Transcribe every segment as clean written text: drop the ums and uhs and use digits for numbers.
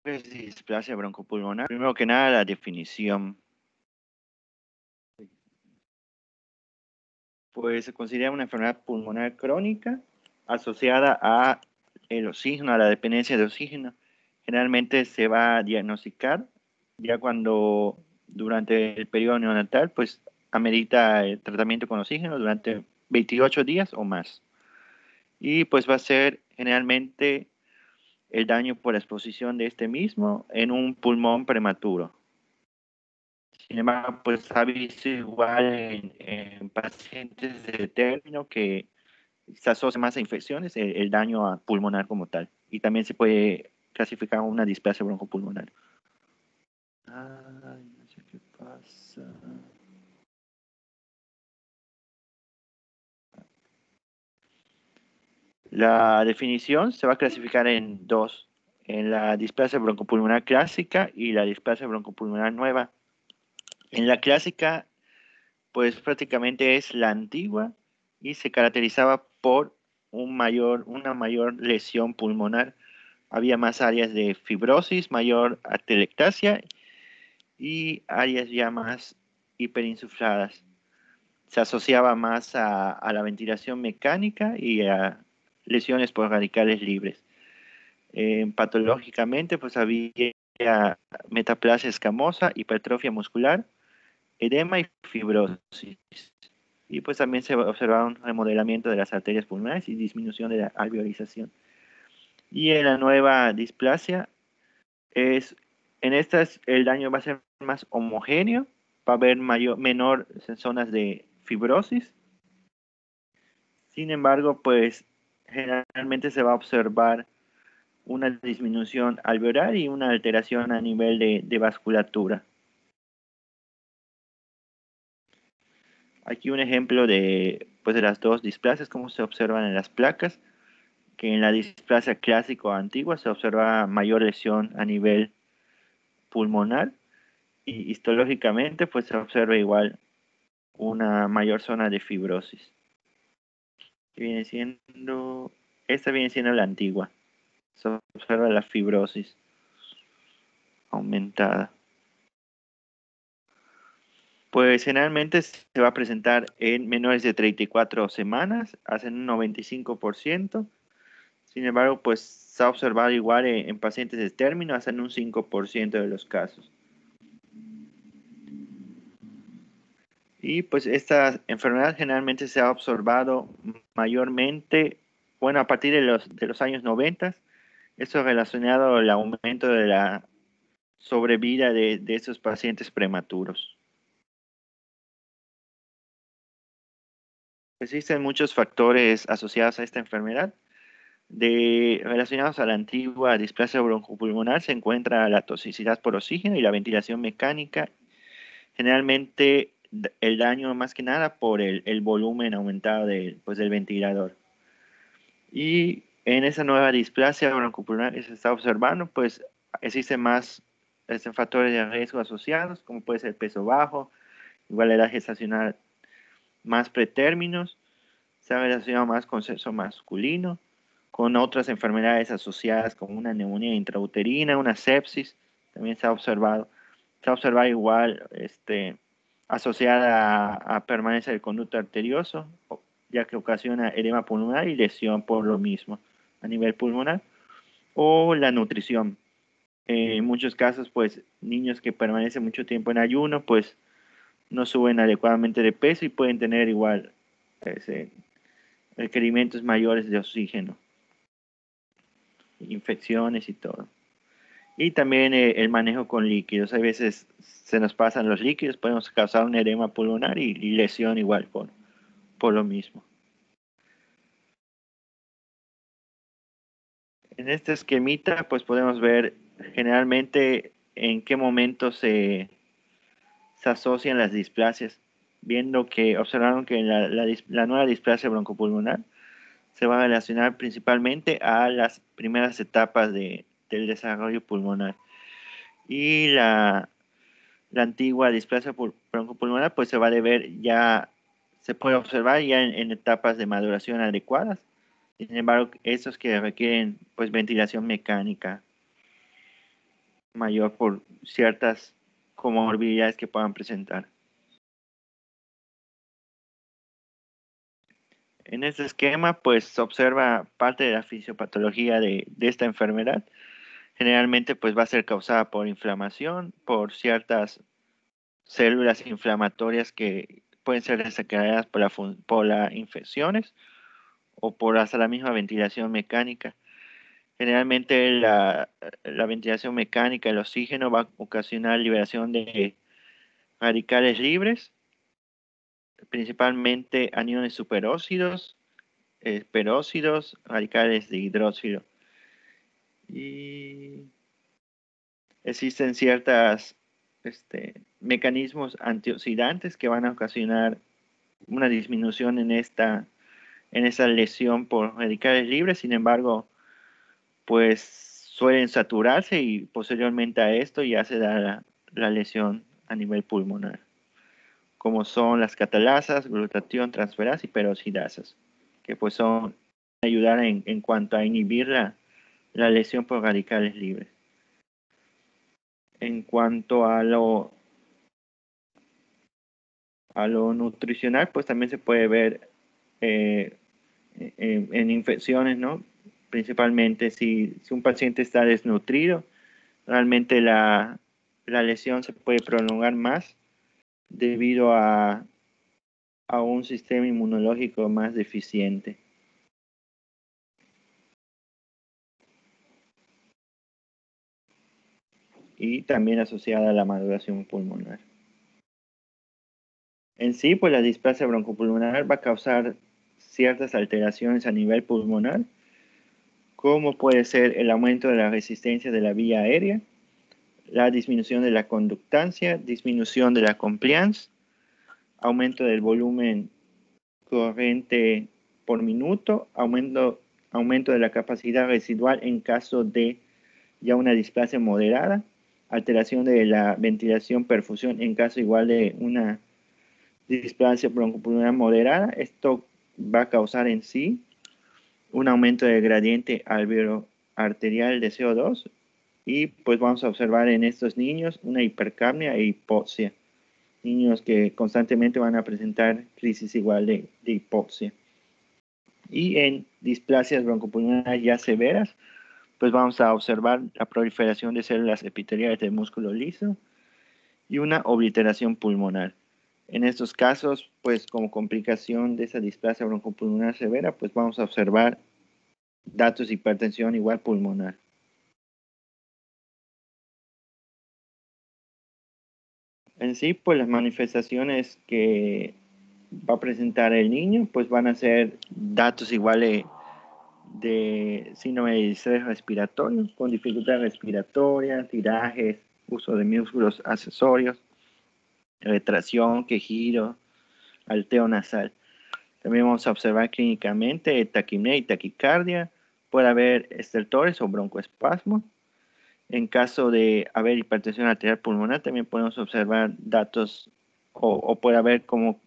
es displasia broncopulmonar? Primero que nada, la definición. Pues se considera una enfermedad pulmonar crónica asociada a el oxígeno, a la dependencia de oxígeno. Generalmente se va a diagnosticar ya cuando durante el periodo neonatal, pues amerita el tratamiento con oxígeno durante 28 días o más. Y pues va a ser generalmente el daño por exposición de este mismo en un pulmón prematuro. Sin embargo, pues ha visto igual en pacientes de término que se asocia más a infecciones, el daño a pulmonar como tal. Y también se puede clasificar como una displasia broncopulmonar. Ay, no sé qué pasa. La definición se va a clasificar en dos, en la displasia broncopulmonar clásica y la displasia broncopulmonar nueva. En la clásica, pues prácticamente es la antigua y se caracterizaba por una mayor lesión pulmonar. Había más áreas de fibrosis, mayor atelectasia y áreas ya más hiperinsufladas. Se asociaba más a la ventilación mecánica y a lesiones por radicales libres. Patológicamente, pues había metaplasia escamosa, hipertrofia muscular, edema y fibrosis. Y pues también se observaba un remodelamiento de las arterias pulmonares y disminución de la alveolización. Y en la nueva displasia, es, en estas el daño va a ser más homogéneo, va a haber menor zonas de fibrosis. Sin embargo, pues generalmente se va a observar una disminución alveolar y una alteración a nivel de vasculatura. Aquí un ejemplo pues de las dos displasias, como se observan en las placas, que en la displasia clásico antigua se observa mayor lesión a nivel pulmonar y histológicamente pues se observa igual una mayor zona de fibrosis. Esta viene siendo la antigua. Se observa la fibrosis aumentada. Pues generalmente se va a presentar en menores de 34 semanas, hacen un 95%. Sin embargo, pues se ha observado igual en pacientes de término, hacen un 5% de los casos. Y pues esta enfermedad generalmente se ha observado mayormente, bueno, a partir de los años 90, esto relacionado al aumento de la sobrevida de estos pacientes prematuros. Existen muchos factores asociados a esta enfermedad. Relacionados a la antigua displasia broncopulmonar se encuentra la toxicidad por oxígeno y la ventilación mecánica. Generalmente el daño más que nada por el volumen aumentado pues, del ventilador. Y en esa nueva displasia broncopulmonar que se está observando, pues existen más factores de riesgo asociados, como puede ser peso bajo, igual edad gestacional más pretérminos, se ha relacionado más con sexo masculino, con otras enfermedades asociadas como una neumonía intrauterina, una sepsis, también se ha observado. Se ha observado igual asociada a permanencia del conducto arterioso, ya que ocasiona edema pulmonar y lesión por lo mismo a nivel pulmonar, o la nutrición. En muchos casos, pues niños que permanecen mucho tiempo en ayuno, pues no suben adecuadamente de peso y pueden tener igual ese, requerimientos mayores de oxígeno, infecciones y todo. Y también el manejo con líquidos. A veces se nos pasan los líquidos, podemos causar un edema pulmonar y lesión igual por lo mismo. En este esquemita, pues podemos ver generalmente en qué momento se asocian las displasias, viendo que observaron que la nueva displasia broncopulmonar se va a relacionar principalmente a las primeras etapas del desarrollo pulmonar. Y la antigua displasia broncopulmonar pues se va a deber ya, se puede observar ya en etapas de maduración adecuadas. Sin embargo, esos que requieren pues ventilación mecánica. mayor por ciertas comorbilidades que puedan presentar. En este esquema, pues se observa parte de la fisiopatología de esta enfermedad. Generalmente, pues va a ser causada por inflamación, por ciertas células inflamatorias que pueden ser desencadenadas por las infecciones o por hasta la misma ventilación mecánica. Generalmente la ventilación mecánica, el oxígeno va a ocasionar liberación de radicales libres, principalmente aniones superóxidos, peróxidos, radicales de hidróxido. Y existen ciertos mecanismos antioxidantes que van a ocasionar una disminución en esa lesión por radicales libres. Sin embargo, pues suelen saturarse y posteriormente a esto ya se da la lesión a nivel pulmonar, como son las catalasas, glutatión transferasa y peroxidasas, que pues son ayudar en cuanto a inhibir la lesión por radicales libres. En cuanto a lo nutricional, pues también se puede ver eh, en infecciones, ¿no? Principalmente si un paciente está desnutrido, realmente la lesión se puede prolongar más debido a un sistema inmunológico más deficiente. Y también asociada a la maduración pulmonar. En sí, pues la displasia broncopulmonar va a causar ciertas alteraciones a nivel pulmonar, como puede ser el aumento de la resistencia de la vía aérea, la disminución de la conductancia, disminución de la compliance, aumento del volumen corriente por minuto, aumento de la capacidad residual en caso de ya una displasia moderada, alteración de la ventilación perfusión en caso igual de una displasia broncopulmonar moderada. Esto va a causar en sí un aumento del gradiente alveolo-arterial de CO2 y pues vamos a observar en estos niños una hipercapnia e hipoxia. Niños que constantemente van a presentar crisis igual de hipoxia. Y en displasias broncopulmonares ya severas, pues vamos a observar la proliferación de células epiteliales del músculo liso y una obliteración pulmonar. En estos casos, pues como complicación de esa displasia broncopulmonar severa, pues vamos a observar datos de hipertensión igual pulmonar. En sí, pues las manifestaciones que va a presentar el niño, pues van a ser datos iguales de síndrome de distrés respiratorio, con dificultad respiratoria, tirajes, uso de músculos accesorios, retracción, quejido, aleteo nasal. También vamos a observar clínicamente taquipnea y taquicardia. Puede haber estertores o broncoespasmos. En caso de haber hipertensión arterial pulmonar, también podemos observar datos o puede haber como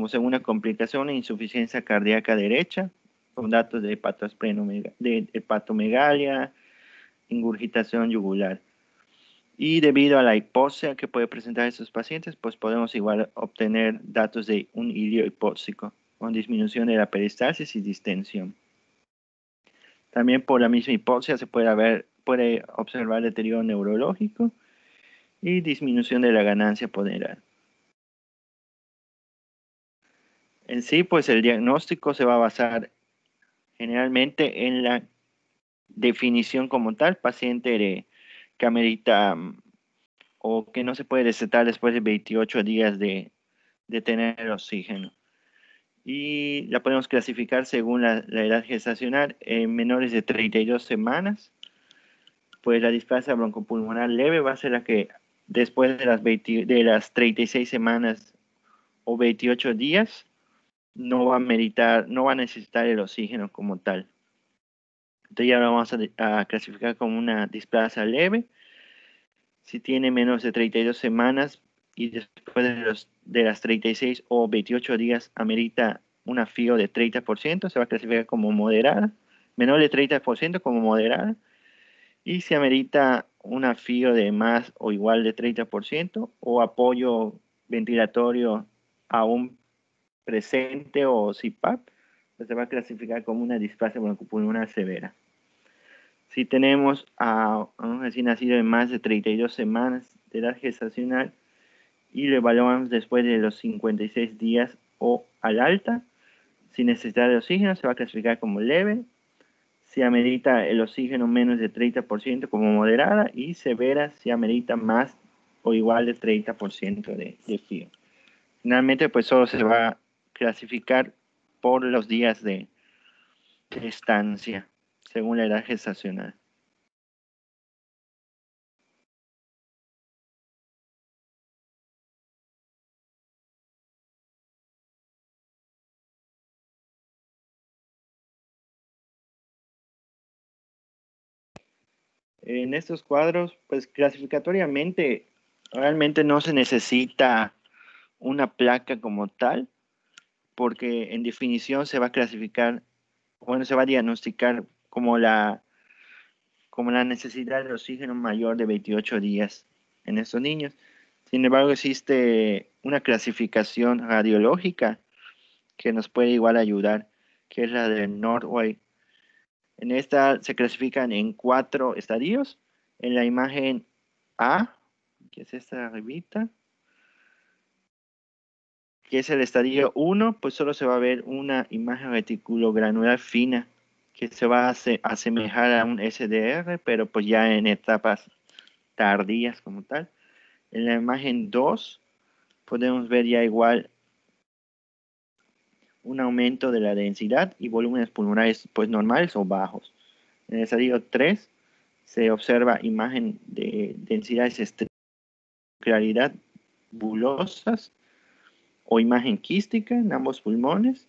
segunda complicación una insuficiencia cardíaca derecha, con datos de hepatomegalia, ingurgitación yugular. Y debido a la hipoxia que puede presentar estos pacientes, pues podemos igual obtener datos de un ilio hipóxico con disminución de la peristalsis y distensión. También por la misma hipoxia se puede observar deterioro neurológico y disminución de la ganancia poneral. En sí, pues el diagnóstico se va a basar generalmente en la definición como tal, paciente que amerita o que no se puede destetar después de 28 días de tener oxígeno. Y la podemos clasificar según la edad gestacional. En menores de 32 semanas, pues la displasia broncopulmonar leve va a ser la que después de las 36 semanas o 28 días no va a necesitar el oxígeno como tal. Entonces ya lo vamos a clasificar como una displasia leve. Si tiene menos de 32 semanas y después de las 36 o 28 días amerita una FIO de 30%, se va a clasificar como moderada. Menor de 30% como moderada. Y si amerita un afío de más o igual de 30% o apoyo ventilatorio aún presente o CPAP, pues se va a clasificar como una displasia broncopulmonar severa. Si tenemos a un recién nacido de más de 32 semanas de edad gestacional y lo evaluamos después de los 56 días o al alta, sin necesidad de oxígeno, se va a clasificar como leve. Si amerita el oxígeno menos de 30% como moderada y severa si amerita más o igual de 30% de frío. Finalmente, pues solo se va a clasificar por los días de estancia, según la edad gestacional. En estos cuadros, pues clasificatoriamente, realmente no se necesita una placa como tal, porque en definición se va a clasificar, bueno, se va a diagnosticar como la necesidad de oxígeno mayor de 28 días en estos niños. Sin embargo, existe una clasificación radiológica que nos puede igual ayudar, que es la de Norway. En esta se clasifican en 4 estadios. En la imagen A, que es esta arribita, que es el estadio 1, pues solo se va a ver una imagen reticulogranular fina que se va a asemejar a un SDR, pero pues ya en etapas tardías como tal. En la imagen 2 podemos ver ya igual un aumento de la densidad y volúmenes pulmonares pues normales o bajos. En el estadio 3 se observa imagen de densidades claridad bulosas o imagen quística en ambos pulmones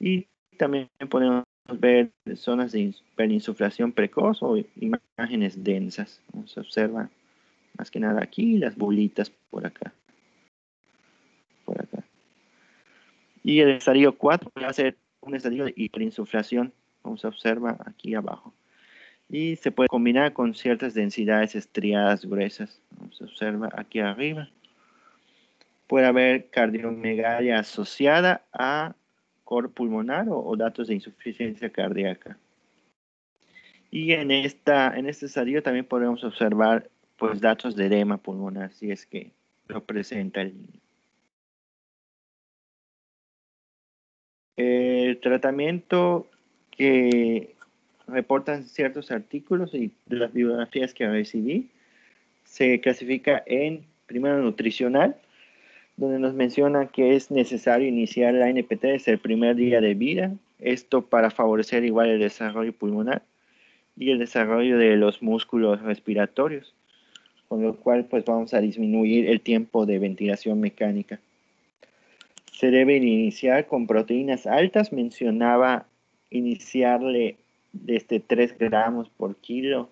y también podemos ver zonas de hiperinsuflación precoz o imágenes densas. Se observa más que nada aquí las bolitas por acá, por acá. Y el estadio 4 va a ser un estadio de hiperinsuflación, como se observa aquí abajo. Y se puede combinar con ciertas densidades estriadas gruesas, como se observa aquí arriba. Puede haber cardiomegalia asociada a coro pulmonar o datos de insuficiencia cardíaca. Y en este estadio también podemos observar pues, datos de edema pulmonar, si es que lo presenta el niño. El tratamiento que reportan ciertos artículos y de las bibliografías que recibí se clasifica en, primero, nutricional, donde nos menciona que es necesario iniciar la NPT desde el primer día de vida, esto para favorecer igual el desarrollo pulmonar y el desarrollo de los músculos respiratorios, con lo cual pues vamos a disminuir el tiempo de ventilación mecánica. Se debe iniciar con proteínas altas, mencionaba iniciarle desde 3 gramos por kilo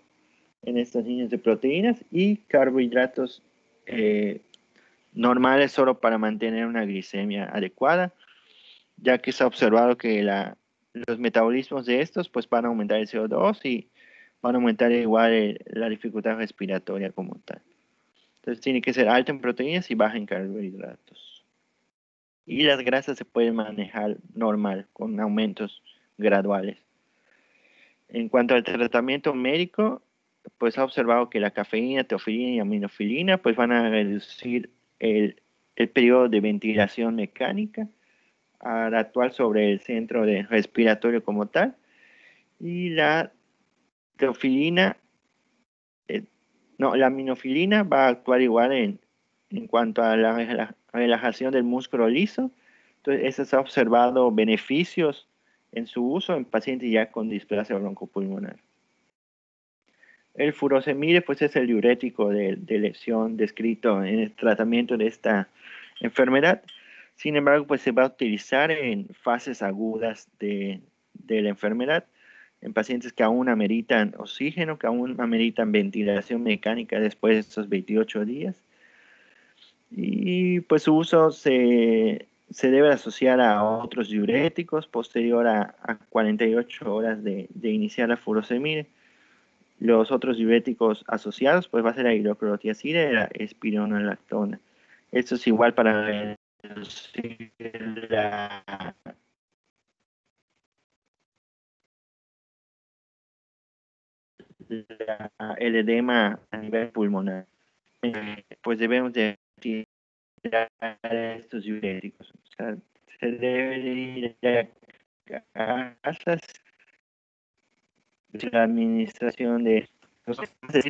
en estos niños de proteínas y carbohidratos normales solo para mantener una glicemia adecuada, ya que se ha observado que los metabolismos de estos pues van a aumentar el CO2 y van a aumentar igual la dificultad respiratoria como tal. Entonces tiene que ser alto en proteínas y baja en carbohidratos. Y las grasas se pueden manejar normal, con aumentos graduales. En cuanto al tratamiento médico, pues ha observado que la cafeína, teofilina y aminofilina pues van a reducir el periodo de ventilación mecánica al actuar sobre el centro respiratorio como tal. Y la teofilina, la aminofilina va a actuar igual en cuanto a la relajación del músculo liso. Entonces, eso se ha observado beneficios en su uso en pacientes ya con displasia broncopulmonar. El furosemide pues es el diurético de lesión descrito en el tratamiento de esta enfermedad. Sin embargo, pues se va a utilizar en fases agudas de la enfermedad, en pacientes que aún ameritan oxígeno, que aún ameritan ventilación mecánica después de estos 28 días. Y pues su uso se debe asociar a otros diuréticos posterior a 48 horas de iniciar la furosemide. Los otros diuréticos asociados, pues va a ser la hidroclorotiazida y la espironolactona. Esto es igual para reducir el edema a nivel pulmonar. Pues debemos de retirar estos diuréticos. O sea, se debe de ir a casas, la administración de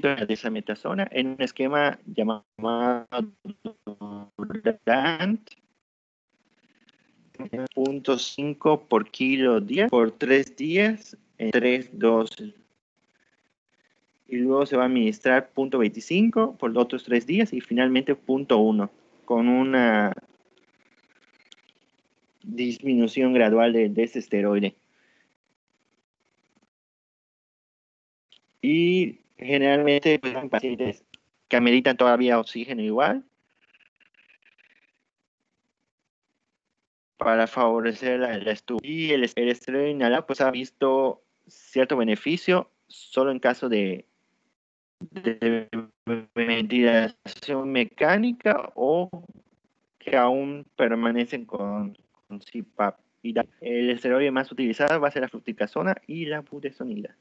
la desametasona en un esquema llamado DANT, 0.5 por kilo día por 3 días en 3 dosis. Y luego se va a administrar 0.25 por otros 3 días y finalmente 0.1 con una disminución gradual de este esteroide. Y generalmente pues, en pacientes que ameritan todavía oxígeno igual para favorecer la estufa. Y el esteroide inhalado pues ha visto cierto beneficio solo en caso de ventilación mecánica o que aún permanecen con CPAP. Y el esteroide más utilizado va a ser la fluticasona y la budesonida.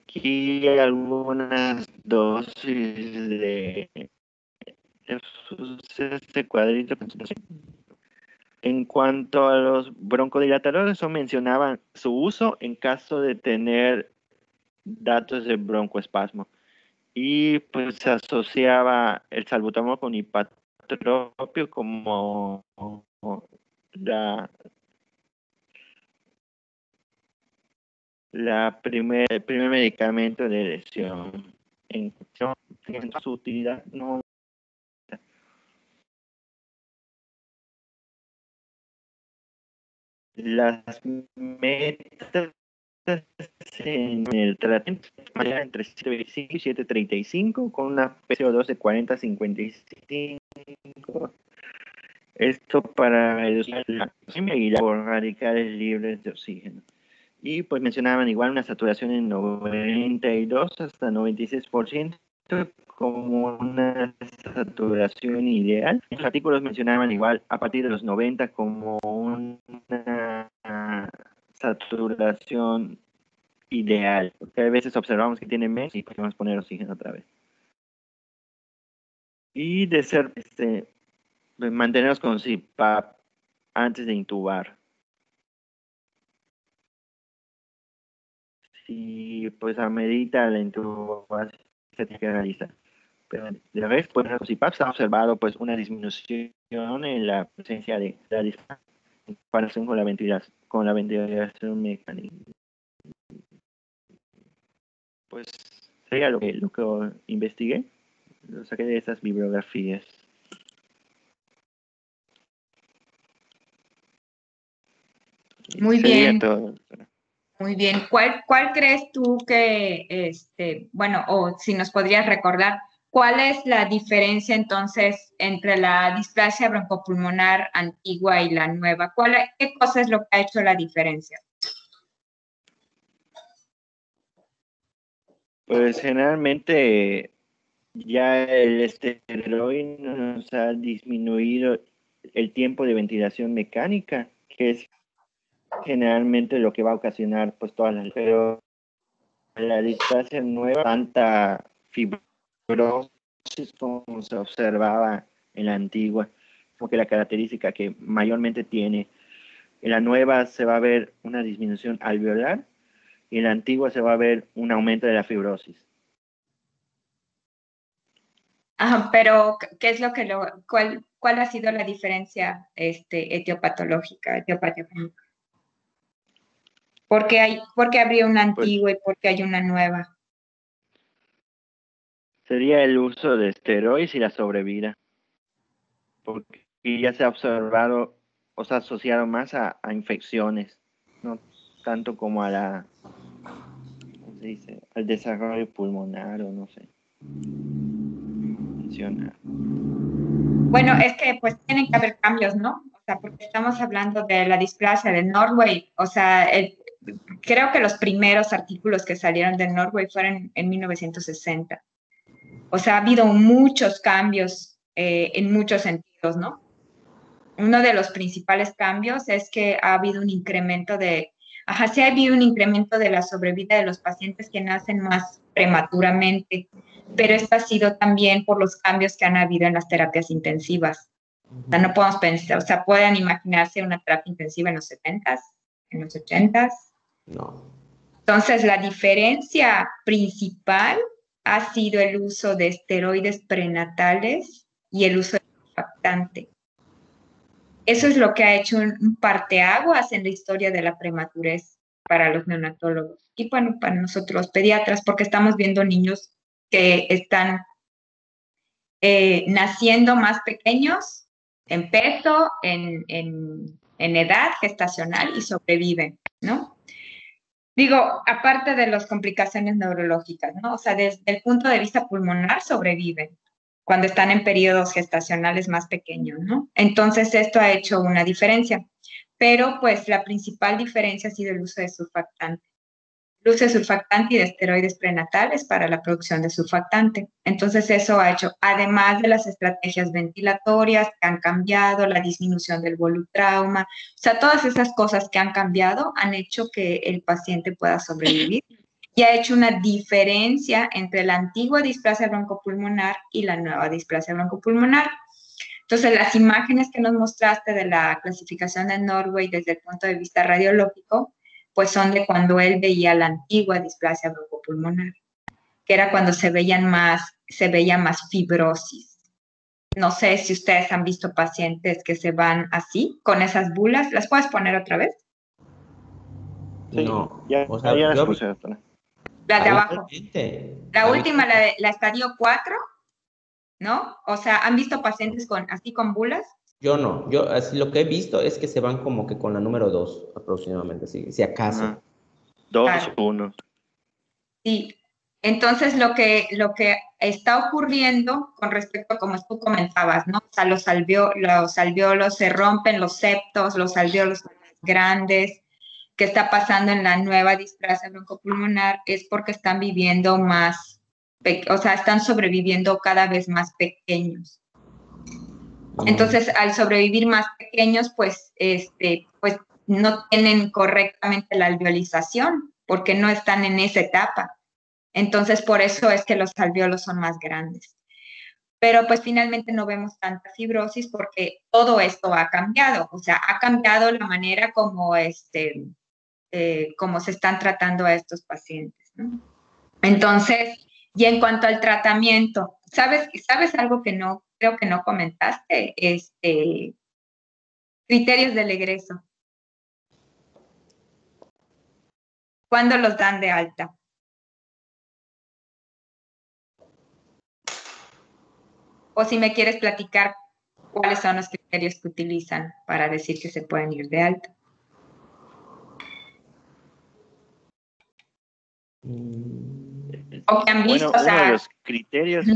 Aquí hay algunas dosis de este cuadrito. En cuanto a los broncodilatadores, eso mencionaban su uso en caso de tener datos de broncoespasmo. Y pues se asociaba el salbutamol con ipatropio como el primer medicamento de lesión. En su utilidad no. Las metas en el tratamiento entre 725 y 735 con una PCO2 de 40 a 55. Esto para reducir la oxígeno y por radicales libres de oxígeno. Y pues mencionaban igual una saturación en 92 hasta 96% como una saturación ideal. Los artículos mencionaban igual a partir de los 90 como una saturación ideal, porque a veces observamos que tiene menos y podemos poner oxígeno otra vez. Y de ser, mantenernos con CPAP antes de intubar. Si pues amerita la intubación, se tiene que realizar. Pero de vez, pues en los CPAP se ha observado pues una disminución en la presencia de la disfunción en comparación con la ventilación mecánica. Pues sería lo que investigué, lo saqué de esas bibliografías. Muy Sería bien, todo. muy bien. ¿Cuál crees tú que, bueno, o si nos podrías recordar, cuál es la diferencia entonces entre la displasia broncopulmonar antigua y la nueva? ¿Qué cosa es lo que ha hecho la diferencia? Pues generalmente ya el esteroide nos ha disminuido el tiempo de ventilación mecánica, que es generalmente lo que va a ocasionar pues todas las... Pero la displasia nueva, tanta fibrosis como se observaba en la antigua, porque la característica que mayormente tiene, en la nueva se va a ver una disminución alveolar y en la antigua se va a ver un aumento de la fibrosis. Ajá, pero ¿qué es lo que cuál ha sido la diferencia etiopatológica, etiopatía clínica? ¿Por qué habría una Pues antigua y por qué hay una nueva? sería el uso de esteroides y la sobrevida, porque ya se ha observado o se ha asociado más a infecciones, no tanto como a la, ¿cómo se dice? Al desarrollo pulmonar o no sé, mencionar. Bueno, es que pues tienen que haber cambios, ¿no? O sea, porque estamos hablando de la displasia de Norway. O sea, creo que los primeros artículos que salieron de Norway fueron en 1960. O sea, ha habido muchos cambios en muchos sentidos, ¿no? Uno de los principales cambios es que ha habido un incremento sí ha habido un incremento de la sobrevida de los pacientes que nacen más prematuramente, pero esto ha sido también por los cambios que han habido en las terapias intensivas. O sea, no podemos pensar, o sea, pueden imaginarse una terapia intensiva en los 70s, en los 80s. No. Entonces, la diferencia principal ha sido el uso de esteroides prenatales y el uso de surfactante. Eso es lo que ha hecho un parteaguas en la historia de la prematurez para los neonatólogos y bueno, para nosotros los pediatras, porque estamos viendo niños que están naciendo más pequeños en peso, en edad gestacional y sobreviven, ¿no? Digo, aparte de las complicaciones neurológicas, ¿no? O sea, desde el punto de vista pulmonar sobreviven cuando están en periodos gestacionales más pequeños, ¿no? Entonces, esto ha hecho una diferencia. Pero, pues, la principal diferencia ha sido el uso de surfactante. El uso de surfactante y de esteroides prenatales para la producción de surfactante. Entonces, eso ha hecho, además de las estrategias ventilatorias que han cambiado, la disminución del volutrauma, o sea, todas esas cosas que han cambiado han hecho que el paciente pueda sobrevivir y ha hecho una diferencia entre la antigua displasia broncopulmonar y la nueva displasia broncopulmonar. Entonces, las imágenes que nos mostraste de la clasificación de Norway desde el punto de vista radiológico, pues son de cuando él veía la antigua displasia broncopulmonar, que era cuando se veía más fibrosis. No sé si ustedes han visto pacientes que se van así, con esas bulas. ¿Las puedes poner otra vez? Sí, No. ya, O sea, ya las yo puse, doctora. Las de abajo. La última, Habitualmente. la estadio 4, ¿no? O sea, ¿han visto pacientes así con bulas? Yo no, yo así lo que he visto es que se van como que con la número 2 aproximadamente, si acaso. Ajá. 2, Claro. 1. Sí. Entonces, lo que está ocurriendo con respecto a como tú comentabas, ¿no? O sea, los alvéolos se rompen, los septos, los alvéolos son más grandes. ¿Qué está pasando en la nueva displasia broncopulmonar? Es porque están viviendo o sea, están sobreviviendo cada vez más pequeños. Entonces, al sobrevivir más pequeños, pues no tienen correctamente la alveolización, porque no están en esa etapa. Entonces, por eso es que los alvéolos son más grandes. Pero pues finalmente no vemos tanta fibrosis porque todo esto ha cambiado. O sea, ha cambiado la manera como se están tratando a estos pacientes, ¿no? Entonces, y en cuanto al tratamiento, ¿sabes algo que no, creo que no comentaste? Criterios del egreso. ¿Cuándo los dan de alta? O si me quieres platicar cuáles son los criterios que utilizan para decir que se pueden ir de alta. O que han visto, Bueno, o sea, uno de los criterios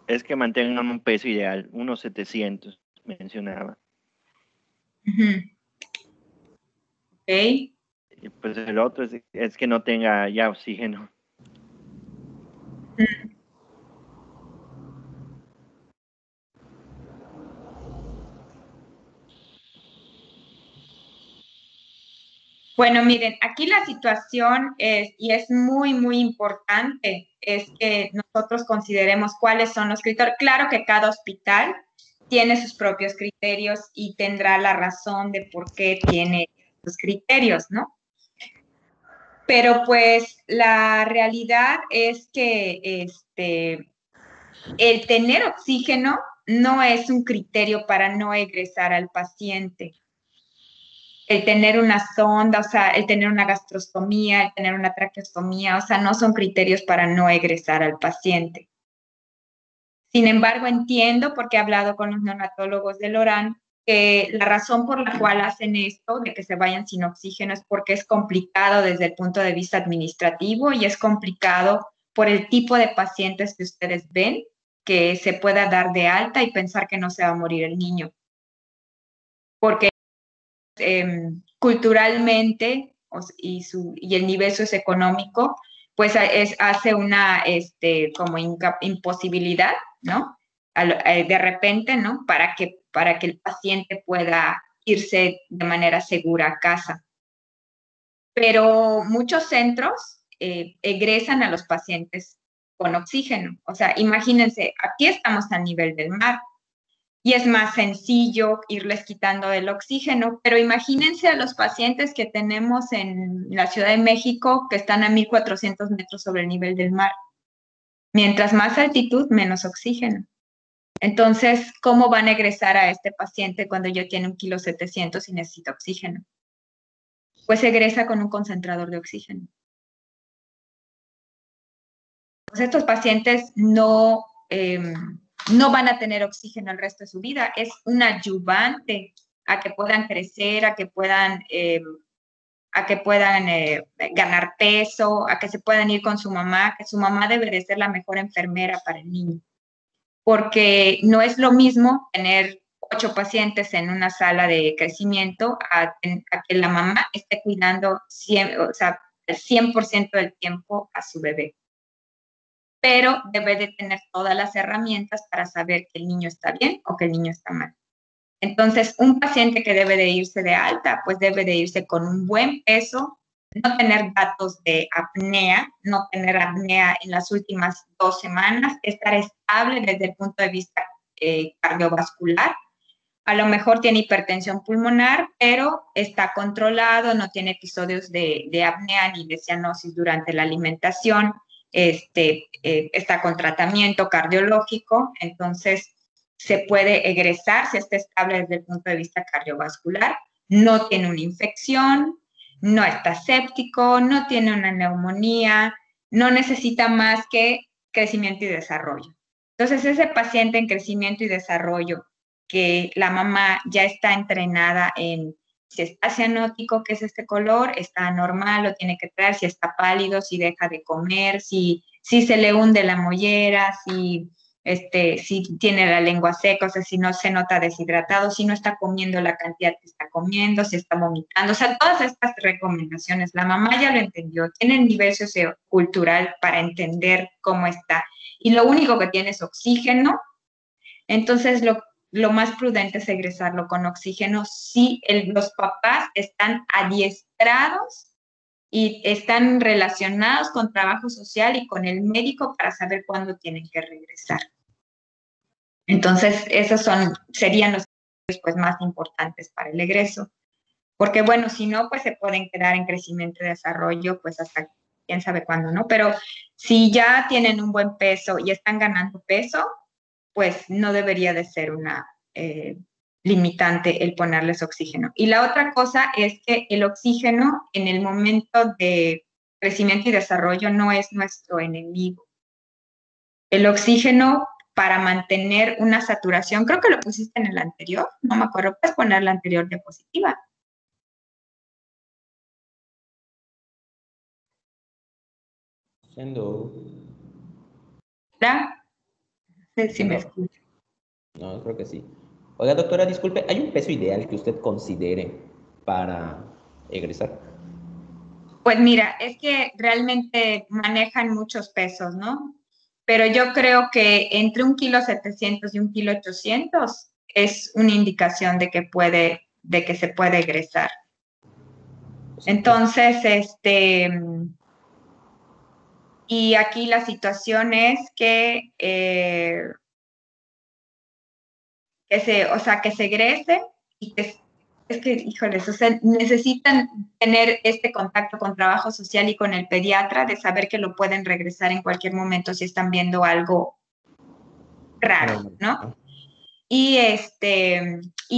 es que mantengan un peso ideal, unos 700, mencionaba. Ok. Y pues el otro es que no tenga ya oxígeno. Bueno, miren, aquí la situación es, y es muy, muy importante, es que nosotros consideremos cuáles son los criterios. Claro que cada hospital tiene sus propios criterios y tendrá la razón de por qué tiene esos criterios, ¿no? Pero pues la realidad es que el tener oxígeno no es un criterio para no egresar al paciente. El tener una sonda, o sea, el tener una gastrostomía, el tener una traqueostomía, o sea, no son criterios para no egresar al paciente. Sin embargo, entiendo, porque he hablado con los neonatólogos del ORAN, que la razón por la cual hacen esto, de que se vayan sin oxígeno, es porque es complicado desde el punto de vista administrativo y es complicado por el tipo de pacientes que ustedes ven, que se pueda dar de alta y pensar que no se va a morir el niño. Porque culturalmente y el nivel socioeconómico, pues hace una como imposibilidad, ¿no? De repente, ¿no? Para que el paciente pueda irse de manera segura a casa. Pero muchos centros egresan a los pacientes con oxígeno. O sea, imagínense, aquí estamos a nivel del mar y es más sencillo irles quitando el oxígeno, pero imagínense a los pacientes que tenemos en la Ciudad de México que están a 1,400 metros sobre el nivel del mar. Mientras más altitud, menos oxígeno. Entonces, ¿cómo van a egresar a este paciente cuando ya tiene 1,7 kilos y necesita oxígeno? Pues egresa con un concentrador de oxígeno. Pues estos pacientes no van a tener oxígeno el resto de su vida. Es un ayudante a que puedan crecer, a que puedan ganar peso, a que se puedan ir con su mamá, que su mamá debe de ser la mejor enfermera para el niño. Porque no es lo mismo tener 8 pacientes en una sala de crecimiento a que la mamá esté cuidando el 100% del tiempo a su bebé. Pero debe de tener todas las herramientas para saber que el niño está bien o que el niño está mal. Entonces, un paciente que debe de irse de alta, pues debe de irse con un buen peso, no tener datos de apnea, no tener apnea en las últimas 2 semanas, estar estable desde el punto de vista cardiovascular. A lo mejor tiene hipertensión pulmonar, pero está controlado, no tiene episodios de apnea ni de cianosis durante la alimentación, está con tratamiento cardiológico, entonces se puede egresar si está estable desde el punto de vista cardiovascular, no tiene una infección, no está séptico, no tiene una neumonía, no necesita más que crecimiento y desarrollo. Entonces, ese paciente en crecimiento y desarrollo, que la mamá ya está entrenada en si está cianótico, que es este color, está normal, lo tiene que traer, si está pálido, si deja de comer, si se le hunde la mollera, si tiene la lengua seca, o sea, si no se nota deshidratado, si no está comiendo la cantidad que está comiendo, si está vomitando, o sea, todas estas recomendaciones, la mamá ya lo entendió, tiene el nivel sociocultural para entender cómo está, y lo único que tiene es oxígeno, entonces lo más prudente es egresarlo con oxígeno si los papás están adiestrados y están relacionados con trabajo social y con el médico para saber cuándo tienen que regresar. Entonces, esos serían los pues, más importantes para el egreso. Porque, bueno, si no, pues se pueden quedar en crecimiento y desarrollo, pues hasta quién sabe cuándo, ¿no? Pero si ya tienen un buen peso y están ganando peso, pues no debería de ser una limitante el ponerles oxígeno. Y la otra cosa es que el oxígeno en el momento de crecimiento y desarrollo no es nuestro enemigo. El oxígeno para mantener una saturación, creo que lo pusiste en el anterior, no me acuerdo, puedes poner la anterior diapositiva. ¿Verdad? No sé si me escucha. No, creo que sí. Oiga, doctora, disculpe, ¿hay un peso ideal que usted considere para egresar? Pues mira, es que realmente manejan muchos pesos, ¿no? Pero yo creo que entre 1,7 kilos y 1,8 kilos es una indicación de que se puede egresar. Entonces, y aquí la situación es que se egrese y es que, híjoles, o sea, necesitan tener este contacto con trabajo social y con el pediatra de saber que lo pueden regresar en cualquier momento si están viendo algo raro, ¿no? Y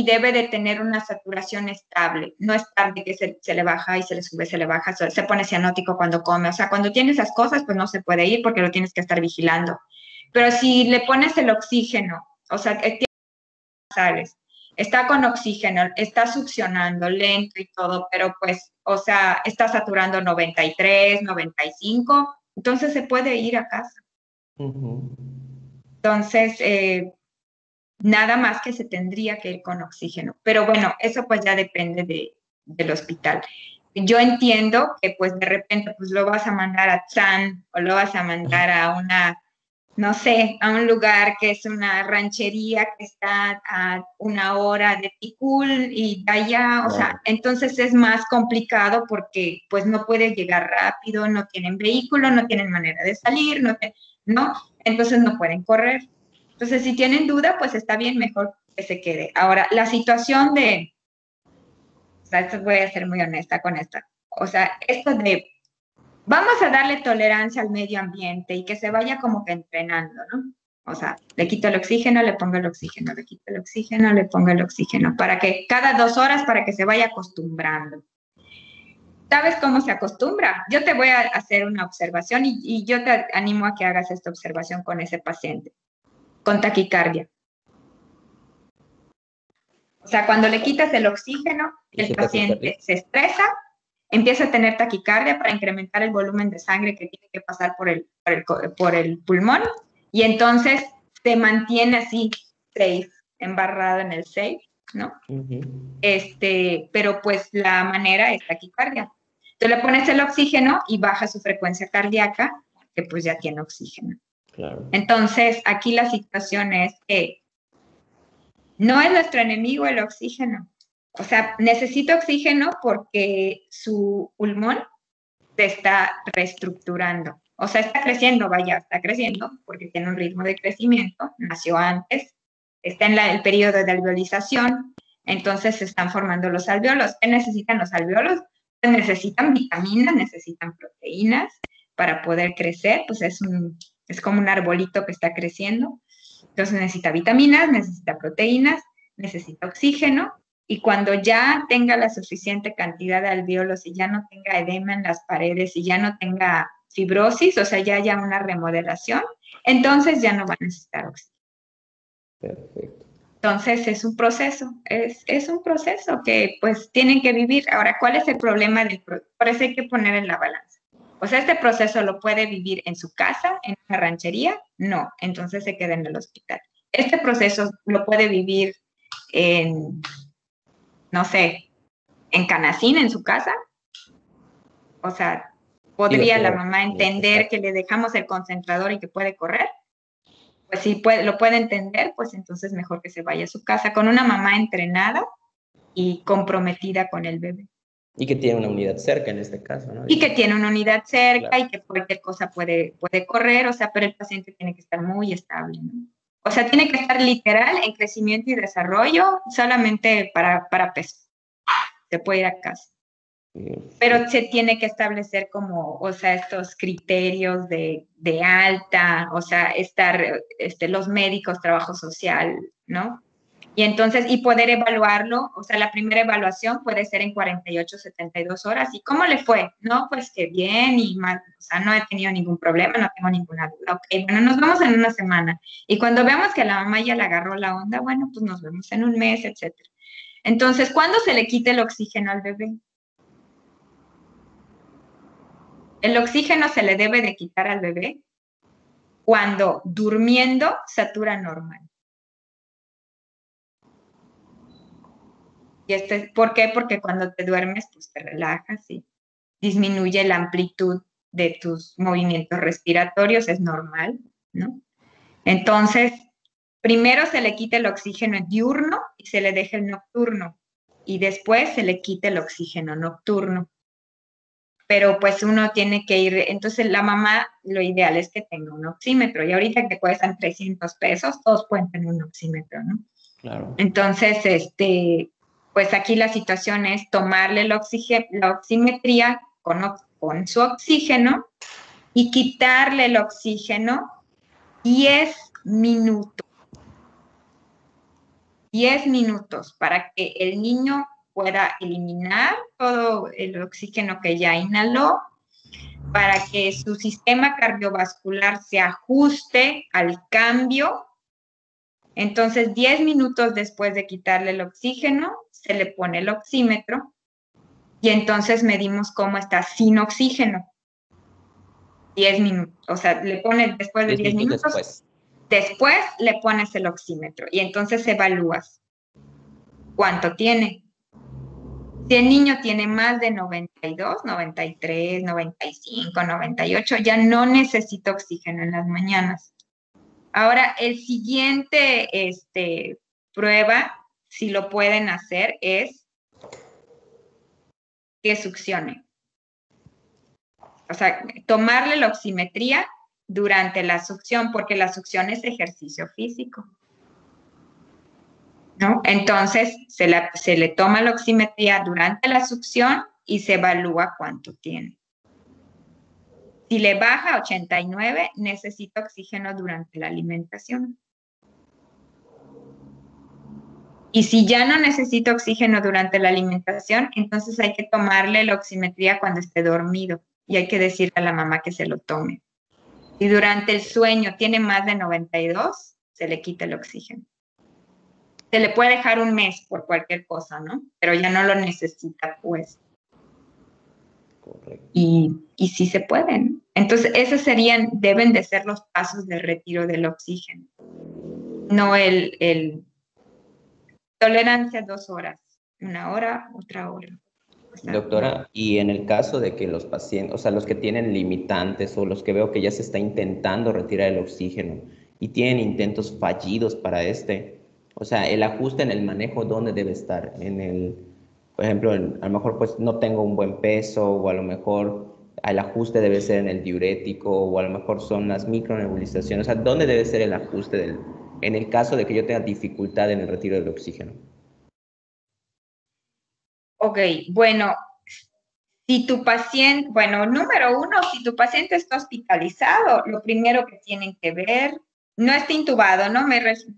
debe de tener una saturación estable, no estar de que se le baja y se le sube, se le baja, se pone cianótico cuando come, o sea, cuando tiene esas cosas, pues no se puede ir porque lo tienes que estar vigilando. Pero si le pones el oxígeno, o sea, sales, está con oxígeno, está succionando lento y todo, pero pues, o sea, está saturando 93, 95, entonces se puede ir a casa. Entonces, nada más que se tendría que ir con oxígeno. Pero bueno, eso pues ya depende del hospital. Yo entiendo que pues de repente pues lo vas a mandar a Tzán o lo vas a mandar a una, no sé, a un lugar que es una ranchería que está a 1 hora de Ticul y de allá, o sea, entonces es más complicado porque pues no puede llegar rápido, no tienen vehículo, no tienen manera de salir, ¿no? Entonces no pueden correr. Entonces, si tienen duda, pues está bien, mejor que se quede. Ahora, la situación o sea, esto voy a ser muy honesta con esta. O sea, esto de, vamos a darle tolerancia al medio ambiente y que se vaya como que entrenando, ¿no? O sea, le quito el oxígeno, le pongo el oxígeno, le quito el oxígeno, le pongo el oxígeno, para que cada 2 horas, para que se vaya acostumbrando. ¿Sabes cómo se acostumbra? Yo te voy a hacer una observación y yo te animo a que hagas esta observación con ese paciente, con taquicardia. O sea, cuando le quitas el oxígeno, el paciente se estresa, empieza a tener taquicardia para incrementar el volumen de sangre que tiene que pasar por el pulmón y entonces se mantiene así, safe, embarrado en el safe, ¿no? Pero pues la manera es taquicardia. Tú le pones el oxígeno y baja su frecuencia cardíaca, que pues ya tiene oxígeno. Claro. Entonces, aquí la situación es que no es nuestro enemigo el oxígeno. O sea, necesita oxígeno porque su pulmón se está reestructurando. O sea, está creciendo, vaya, está creciendo porque tiene un ritmo de crecimiento, nació antes, está en el periodo de alveolización, entonces se están formando los alveolos. ¿Qué necesitan los alveolos? Pues necesitan vitaminas, necesitan proteínas para poder crecer, pues es como un arbolito que está creciendo. Entonces necesita vitaminas, necesita proteínas, necesita oxígeno y cuando ya tenga la suficiente cantidad de alvéolos y ya no tenga edema en las paredes y ya no tenga fibrosis, o sea, ya haya una remodelación, entonces ya no va a necesitar oxígeno. Perfecto. Entonces es un proceso, es un proceso que pues tienen que vivir. Ahora, ¿cuál es el problema por eso hay que poner en la balanza? O sea, ¿este proceso lo puede vivir en su casa, en una ranchería? No, entonces se queda en el hospital. Este proceso lo puede vivir en, no sé, en Canacín, en su casa. O sea, ¿podría la mamá entender que le dejamos el concentrador y que puede correr? Pues si lo puede entender, pues entonces mejor que se vaya a su casa con una mamá entrenada y comprometida con el bebé. Y que tiene una unidad cerca en este caso, ¿no? Y que tiene una unidad cerca, claro. Y que cualquier cosa puede correr, o sea, pero el paciente tiene que estar muy estable, ¿no? O sea, tiene que estar literal en crecimiento y desarrollo solamente para peso. Se puede ir a casa. Pero se tiene que establecer como, o sea, estos criterios de alta, o sea, estar, los médicos, trabajo social, ¿no? Y entonces, y poder evaluarlo, o sea, la primera evaluación puede ser en 48, 72 horas. ¿Y cómo le fue? No, pues que bien y mal, o sea, no he tenido ningún problema, no tengo ninguna duda. Ok, bueno, nos vemos en una semana. Y cuando veamos que la mamá ya le agarró la onda, bueno, pues nos vemos en un mes, etcétera. Entonces, ¿cuándo se le quita el oxígeno al bebé? El oxígeno se le debe de quitar al bebé cuando durmiendo satura normal. Y ¿por qué? Porque cuando te duermes, pues te relajas y disminuye la amplitud de tus movimientos respiratorios, es normal, ¿no? Entonces, primero se le quita el oxígeno diurno y se le deja el nocturno. Y después se le quita el oxígeno nocturno. Pero pues uno tiene que ir, entonces la mamá, lo ideal es que tenga un oxímetro. Y ahorita que cuestan 300 pesos, todos pueden tener un oxímetro, ¿no? Claro. Entonces, pues aquí la situación es tomarle la oximetría con su oxígeno y quitarle el oxígeno 10 minutos. 10 minutos para que el niño pueda eliminar todo el oxígeno que ya inhaló, para que su sistema cardiovascular se ajuste al cambio. Entonces, 10 minutos después de quitarle el oxígeno, se le pone el oxímetro y entonces medimos cómo está sin oxígeno. 10 minutos, o sea, le pone después de 10 minutos. Después. Después le pones el oxímetro y entonces evalúas cuánto tiene. Si el niño tiene más de 92, 93, 95, 98, ya no necesita oxígeno en las mañanas. Ahora, el siguiente prueba, si lo pueden hacer, es que succione. O sea, tomarle la oximetría durante la succión, porque la succión es ejercicio físico, ¿no? Entonces, se le toma la oximetría durante la succión y se evalúa cuánto tiene. Si le baja a 89, necesita oxígeno durante la alimentación. Y si ya no necesita oxígeno durante la alimentación, entonces hay que tomarle la oximetría cuando esté dormido y hay que decirle a la mamá que se lo tome. Si durante el sueño tiene más de 92, se le quita el oxígeno. Se le puede dejar un mes por cualquier cosa, ¿no? Pero ya no lo necesita, pues. Correcto. Y sí se pueden. Entonces, esos deben de ser los pasos del retiro del oxígeno. No el tolerancia 2 horas, 1 hora, otra hora. O sea, Doctora, y en el caso de que los pacientes, o sea, los que tienen limitantes o los que veo que ya se está intentando retirar el oxígeno y tienen intentos fallidos para o sea, el ajuste en el manejo, ¿dónde debe estar? Por ejemplo, a lo mejor pues no tengo un buen peso o a lo mejor el ajuste debe ser en el diurético o a lo mejor son las micronebulizaciones. O sea, ¿dónde debe ser el ajuste en el caso de que yo tenga dificultad en el retiro del oxígeno? Ok, bueno, si tu paciente, bueno, número 1, si tu paciente está hospitalizado, lo primero que tienen que ver, no está intubado, ¿no?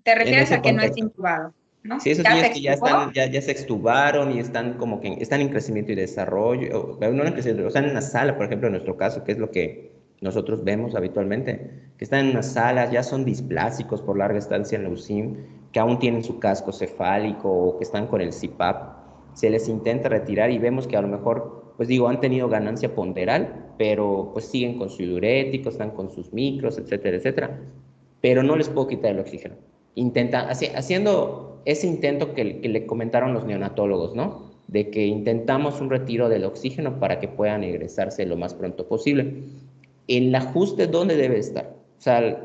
Te refieres a que no está intubado, ¿no? Sí, esos ¿Ya niños se que ya extubó? ya se extubaron y están como que están en crecimiento y desarrollo, no en crecimiento, están en una sala, por ejemplo, en nuestro caso, que es lo que nosotros vemos habitualmente, que están en una sala, ya son displásicos por larga estancia en la UCIM, que aún tienen su casco cefálico o que están con el CPAP, se les intenta retirar y vemos que a lo mejor, pues digo, han tenido ganancia ponderal, pero pues siguen con su diurético, están con sus micros, etcétera, etcétera, pero no les puedo quitar el oxígeno. Haciendo ese intento que le comentaron los neonatólogos, ¿no? De que intentamos un retiro del oxígeno para que puedan egresarse lo más pronto posible. El ajuste, ¿dónde debe estar? O sea,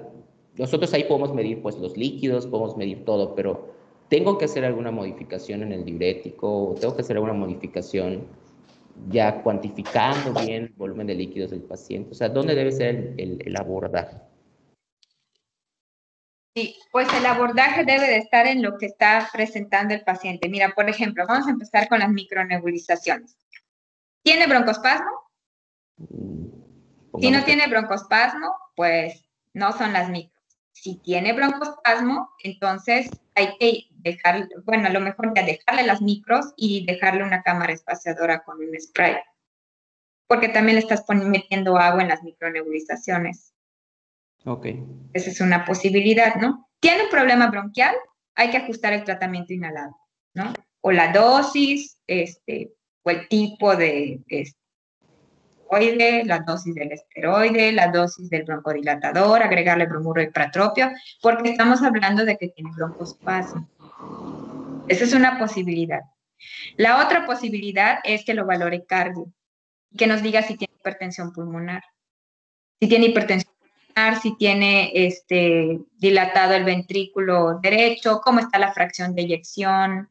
nosotros ahí podemos medir pues los líquidos, podemos medir todo, pero tengo que hacer alguna modificación en el diurético, tengo que hacer alguna modificación ya cuantificando bien el volumen de líquidos del paciente. O sea, ¿dónde debe ser el abordaje? Sí, pues el abordaje debe de estar en lo que está presentando el paciente. Mira, por ejemplo, vamos a empezar con las micronebulizaciones. ¿Tiene broncoespasmo? Si no tiene broncoespasmo, pues no son las micros. Si tiene broncoespasmo, entonces hay que dejarle, bueno, a lo mejor ya dejarle las micros y dejarle una cámara espaciadora con un spray. Porque también le estás metiendo agua en las micronebulizaciones. Ok. Esa es una posibilidad, ¿no? ¿Tiene un problema bronquial? Hay que ajustar el tratamiento inhalado, ¿no? O la dosis, o el tipo de esteroide, la dosis del esteroide, la dosis del broncodilatador, agregarle bromuro y pratropio, porque estamos hablando de que tiene broncoespasmo. Esa es una posibilidad. La otra posibilidad es que lo valore cardio y que nos diga si tiene hipertensión pulmonar. Si tiene hipertensión pulmonar, si tiene dilatado el ventrículo derecho, cómo está la fracción de eyección.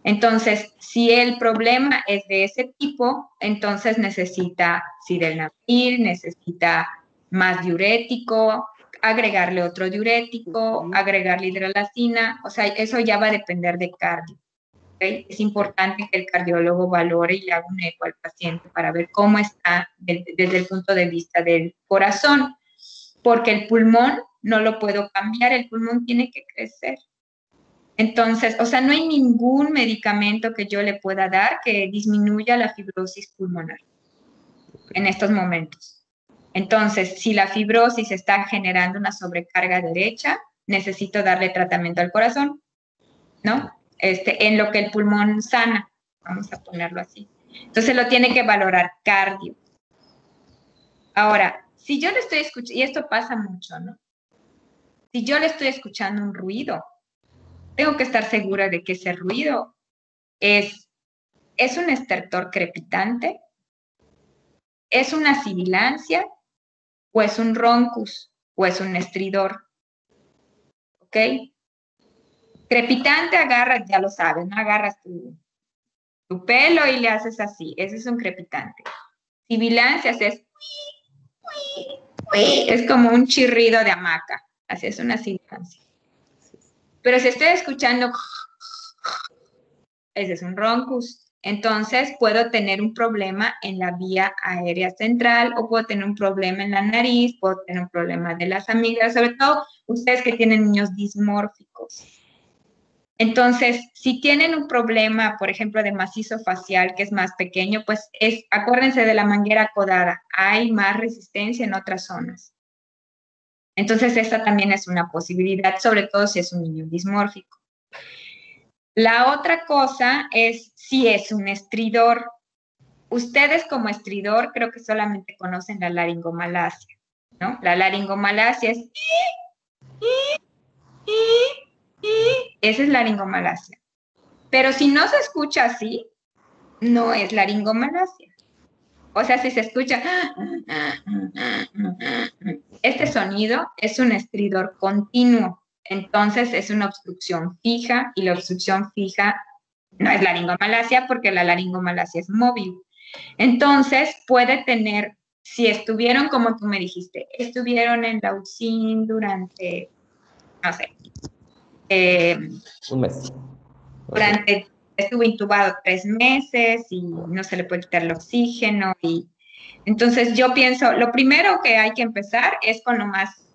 Entonces, si el problema es de ese tipo, entonces necesita sildenafil, necesita más diurético, agregarle otro diurético, agregarle hidralazina, o sea, eso ya va a depender de cardio. ¿Okay? Es importante que el cardiólogo valore y le haga un eco al paciente para ver cómo está desde el punto de vista del corazón, porque el pulmón no lo puedo cambiar, el pulmón tiene que crecer. Entonces, o sea, no hay ningún medicamento que yo le pueda dar que disminuya la fibrosis pulmonar en estos momentos. Entonces, si la fibrosis está generando una sobrecarga derecha, necesito darle tratamiento al corazón, ¿no? En lo que el pulmón sana, vamos a ponerlo así. Entonces, lo tiene que valorar cardio. Ahora, si yo le estoy escuchando, y esto pasa mucho, ¿no? Si yo le estoy escuchando un ruido, tengo que estar segura de que ese ruido es un estertor crepitante, es una sibilancia, o es un roncus, o es un estridor. ¿Ok? Crepitante agarras, ya lo sabes, ¿no? Agarras tu pelo y le haces así. Ese es un crepitante. Sibilancia es es como un chirrido de hamaca. Así es una sibilancia. Pero si estoy escuchando, ese es un roncus. Entonces puedo tener un problema en la vía aérea central o puedo tener un problema en la nariz, puedo tener un problema de las amígdalas, sobre todo ustedes que tienen niños dismórficos. Entonces, si tienen un problema, por ejemplo, de macizo facial, que es más pequeño, pues acuérdense de la manguera codada, hay más resistencia en otras zonas. Entonces, esta también es una posibilidad, sobre todo si es un niño dismórfico. La otra cosa es si es un estridor. Ustedes como estridor creo que solamente conocen la laringomalacia, ¿no? La laringomalacia es... Esa es laringomalacia. Pero si no se escucha así, no es laringomalacia. O sea, si se escucha este sonido es un estridor continuo. Entonces es una obstrucción fija y la obstrucción fija no es laringomalacia porque la laringomalacia es móvil. Entonces puede tener, si estuvieron, como tú me dijiste, estuvieron en la UCIN durante, no sé, un mes. Estuvo intubado 3 meses y no se le puede quitar el oxígeno. Y entonces yo pienso, lo primero que hay que empezar es con lo más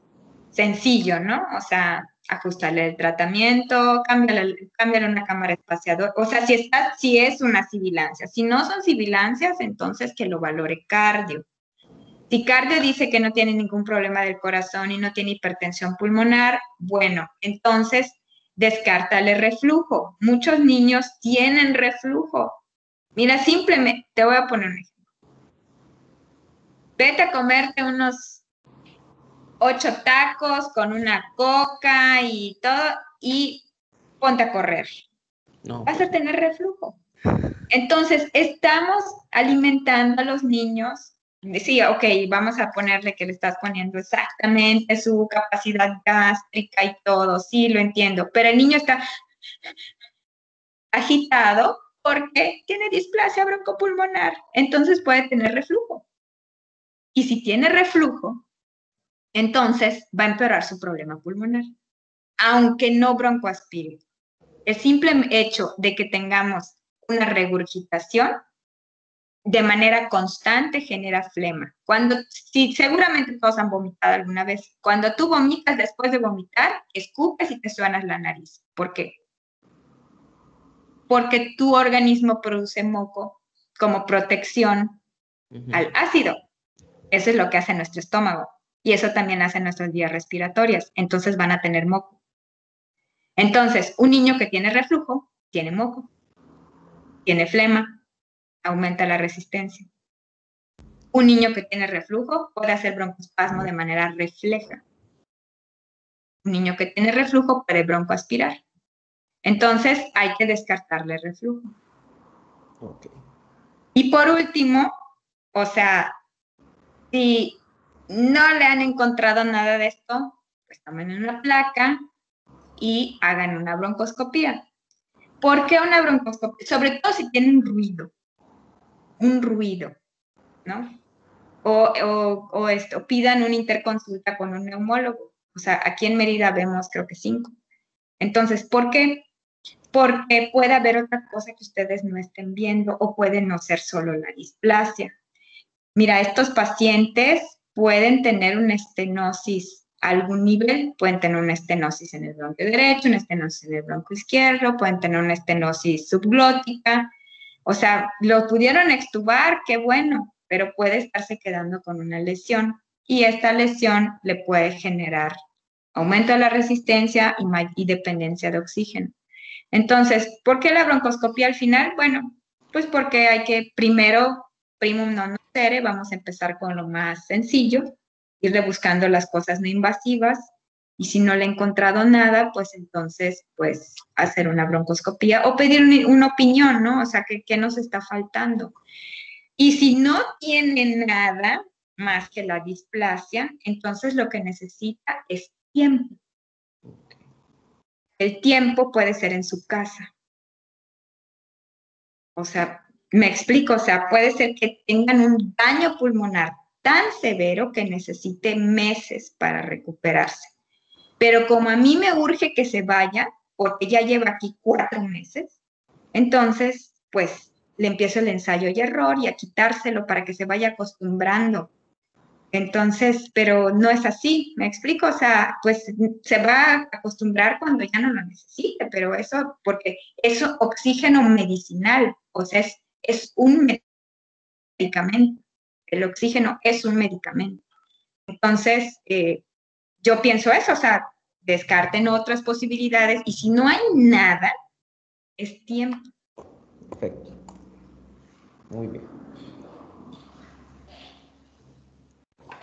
sencillo, ¿no? O sea, ajustarle el tratamiento, cámbiale una cámara espaciadora. O sea, si es una sibilancia. Si no son sibilancias, entonces que lo valore cardio. Si cardio dice que no tiene ningún problema del corazón y no tiene hipertensión pulmonar, bueno, entonces descártale reflujo. Muchos niños tienen reflujo. Mira, simplemente, te voy a poner un ejemplo. Vete a comerte unos 8 tacos con una coca y todo y ponte a correr. No, vas a tener reflujo. Entonces, estamos alimentando a los niños. Sí, ok, vamos a ponerle que le estás poniendo exactamente su capacidad gástrica y todo, sí, lo entiendo, pero el niño está agitado porque tiene displasia broncopulmonar, entonces puede tener reflujo. Y si tiene reflujo, entonces va a empeorar su problema pulmonar, aunque no broncoaspire. El simple hecho de que tengamos una regurgitación de manera constante genera flema. Sí, seguramente todos han vomitado alguna vez. Cuando tú vomitas, después de vomitar, escupes y te suenas la nariz. ¿Por qué? Porque tu organismo produce moco como protección al ácido. Eso es lo que hace nuestro estómago. Y eso también hace nuestras vías respiratorias. Entonces van a tener moco. Entonces, un niño que tiene reflujo, tiene moco, tiene flema, aumenta la resistencia. Un niño que tiene reflujo puede hacer broncoespasmo de manera refleja. Un niño que tiene reflujo puede broncoaspirar. Entonces, hay que descartarle reflujo. Okay. Y por último, o sea, si no le han encontrado nada de esto, pues tomen una placa y hagan una broncoscopía. ¿Por qué una broncoscopía? Sobre todo si tienen un ruido, ¿no? O pidan una interconsulta con un neumólogo. O sea, aquí en Mérida vemos creo que 5. Entonces, ¿por qué? Porque puede haber otra cosa que ustedes no estén viendo o puede no ser solo la displasia. Mira, estos pacientes pueden tener una estenosis a algún nivel, pueden tener una estenosis en el bronquio derecho, una estenosis en el bronquio izquierdo, pueden tener una estenosis subglótica. O sea, lo pudieron extubar, qué bueno, pero puede estarse quedando con una lesión y esta lesión le puede generar aumento de la resistencia y dependencia de oxígeno. Entonces, ¿por qué la broncoscopía al final? Bueno, pues porque hay que primero, primum non nocere, vamos a empezar con lo más sencillo, irle buscando las cosas no invasivas, Y si no le he encontrado nada, pues entonces, pues hacer una broncoscopía o pedir una opinión, ¿no? O sea, ¿qué nos está faltando? Y si no tiene nada más que la displasia, entonces lo que necesita es tiempo. El tiempo puede ser en su casa. O sea, me explico, o sea, puede ser que tengan un daño pulmonar tan severo que necesite meses para recuperarse. Pero como a mí me urge que se vaya, porque ya lleva aquí 4 meses, entonces, pues, le empiezo el ensayo y error y a quitárselo para que se vaya acostumbrando. Entonces, pero no es así, ¿me explico? O sea, pues se va a acostumbrar cuando ya no lo necesite, pero eso, porque es oxígeno medicinal, o sea, es un medicamento. El oxígeno es un medicamento. Entonces, yo pienso eso, o sea, descarten otras posibilidades y si no hay nada, es tiempo. Perfecto. Muy bien.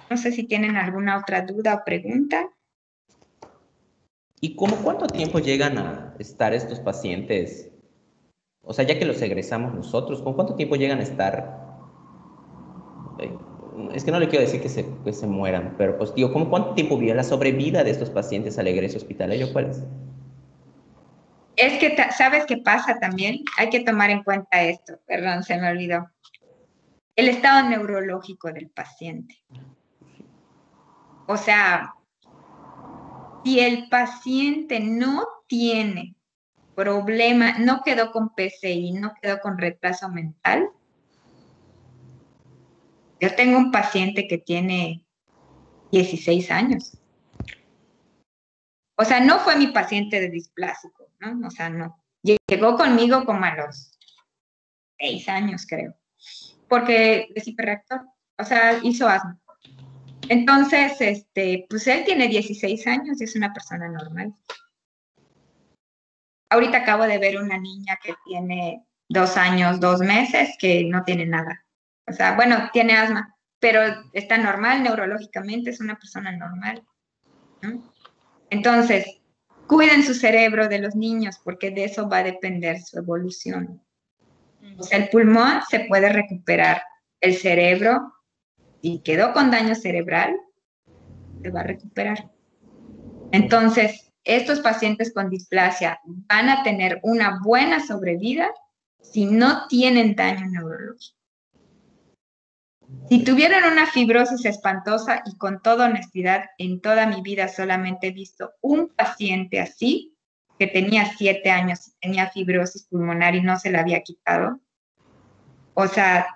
No sé si tienen alguna otra duda o pregunta. ¿Y cómo cuánto tiempo llegan a estar estos pacientes? O sea, ya que los egresamos nosotros, ¿con cuánto tiempo llegan a estar? Es que no le quiero decir que se mueran, pero pues digo, ¿cómo cuánto tiempo vive la sobrevida de estos pacientes al egreso hospitalario? ¿Cuál es? Es que, ¿sabes qué pasa también? Hay que tomar en cuenta esto, perdón, se me olvidó. El estado neurológico del paciente. O sea, si el paciente no tiene problema, no quedó con PCI, no quedó con retraso mental. Yo tengo un paciente que tiene 16 años. O sea, no fue mi paciente de displásico, ¿no? O sea, no. Llegó conmigo como a los 6 años, creo. Porque es hiperreactor. O sea, hizo asma. Entonces, pues él tiene 16 años y es una persona normal. Ahorita acabo de ver una niña que tiene 2 años, 2 meses, que no tiene nada. O sea, bueno, tiene asma, pero está normal neurológicamente, es una persona normal, ¿no? Entonces, cuiden su cerebro de los niños porque de eso va a depender su evolución. O sea, el pulmón se puede recuperar, el cerebro, si quedó con daño cerebral, se va a recuperar. Entonces, estos pacientes con displasia van a tener una buena sobrevida si no tienen daño neurológico. Si tuvieran una fibrosis espantosa, y con toda honestidad, en toda mi vida solamente he visto un paciente así, que tenía 7 años y tenía fibrosis pulmonar y no se la había quitado. O sea,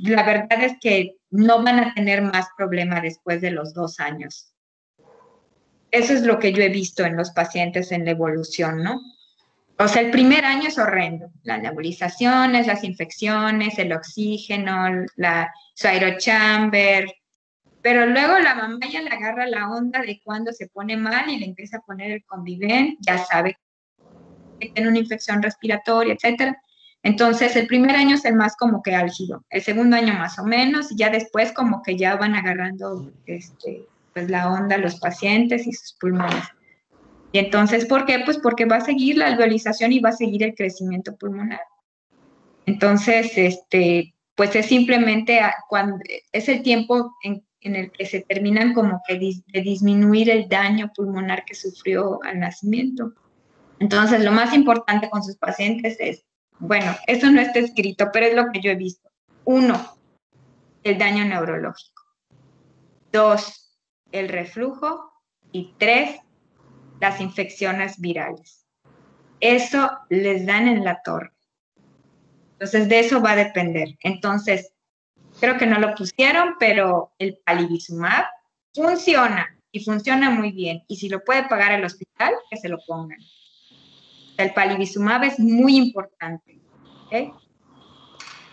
la verdad es que no van a tener más problema después de los 2 años. Eso es lo que yo he visto en los pacientes en la evolución, ¿no? O sea, el primer año es horrendo. Las nebulizaciones, las infecciones, el oxígeno, su aerochamber. Pero luego la mamá ya le agarra la onda de cuando se pone mal y le empieza a poner el Conviven, ya sabe que tiene una infección respiratoria, etcétera. Entonces, el primer año es el más como que álgido, el segundo año más o menos, y ya después como que ya van agarrando pues la onda los pacientes y sus pulmones. Y entonces, ¿por qué? Pues porque va a seguir la alveolización y va a seguir el crecimiento pulmonar. Entonces, pues es simplemente cuando es el tiempo en el que se terminan como que de disminuir el daño pulmonar que sufrió al nacimiento. Entonces, lo más importante con sus pacientes es, bueno, eso no está escrito, pero es lo que yo he visto. 1, el daño neurológico. 2, el reflujo. Y 3, las infecciones virales. Eso les dan en la torre. Entonces, de eso va a depender. Entonces, creo que no lo pusieron, pero el palivizumab funciona y funciona muy bien. Y si lo puede pagar el hospital, que se lo pongan. El palivizumab es muy importante. ¿Okay?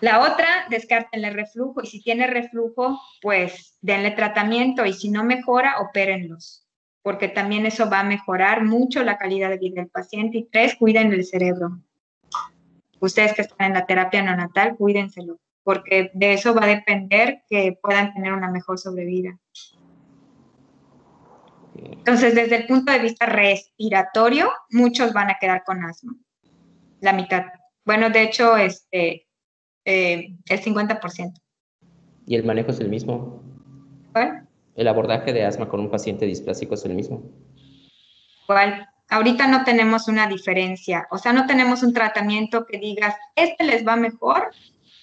La otra, descarten el reflujo. Y si tiene reflujo, pues denle tratamiento. Y si no mejora, opérenlos. Porque también eso va a mejorar mucho la calidad de vida del paciente. Y 3, cuiden el cerebro. Ustedes que están en la terapia neonatal, cuídenselo, porque de eso va a depender que puedan tener una mejor sobrevida. Entonces, desde el punto de vista respiratorio, muchos van a quedar con asma, la mitad. Bueno, de hecho, el 50%. ¿Y el manejo es el mismo? ¿Cuál? ¿El abordaje de asma con un paciente displásico es el mismo? ¿Cuál? Ahorita no tenemos una diferencia, o sea, no tenemos un tratamiento que digas, este les va mejor,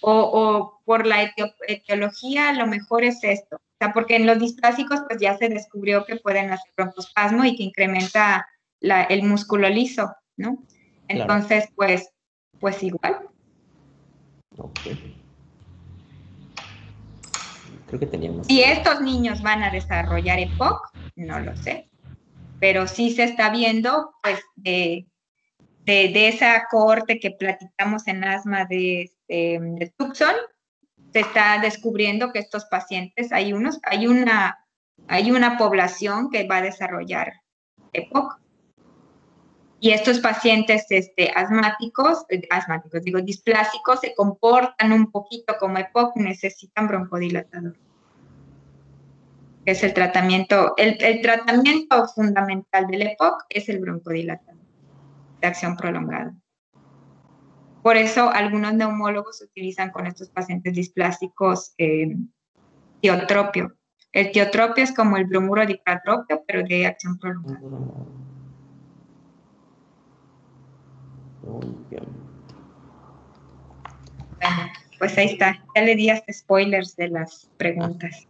o por la etiología lo mejor es esto. O sea, porque en los displásicos pues ya se descubrió que pueden hacer broncoespasmo y que incrementa el músculo liso, ¿no? Claro. Entonces, pues igual. Ok. Creo que teníamos. Si estos niños van a desarrollar EPOC, no lo sé, pero sí se está viendo, pues, de esa cohorte que platicamos en asma de Tucson, se está descubriendo que estos pacientes, hay una población que va a desarrollar EPOC. Y estos pacientes asmáticos, digo, displásicos, se comportan un poquito como EPOC, necesitan broncodilatador. Es el tratamiento fundamental del EPOC es el broncodilatador de acción prolongada. Por eso algunos neumólogos utilizan con estos pacientes displásicos tiotropio. El tiotropio es como el bromuro de ipratropio, pero de acción prolongada. Muy bien. Bueno, pues ahí está. Ya le di hasta spoilers de las preguntas.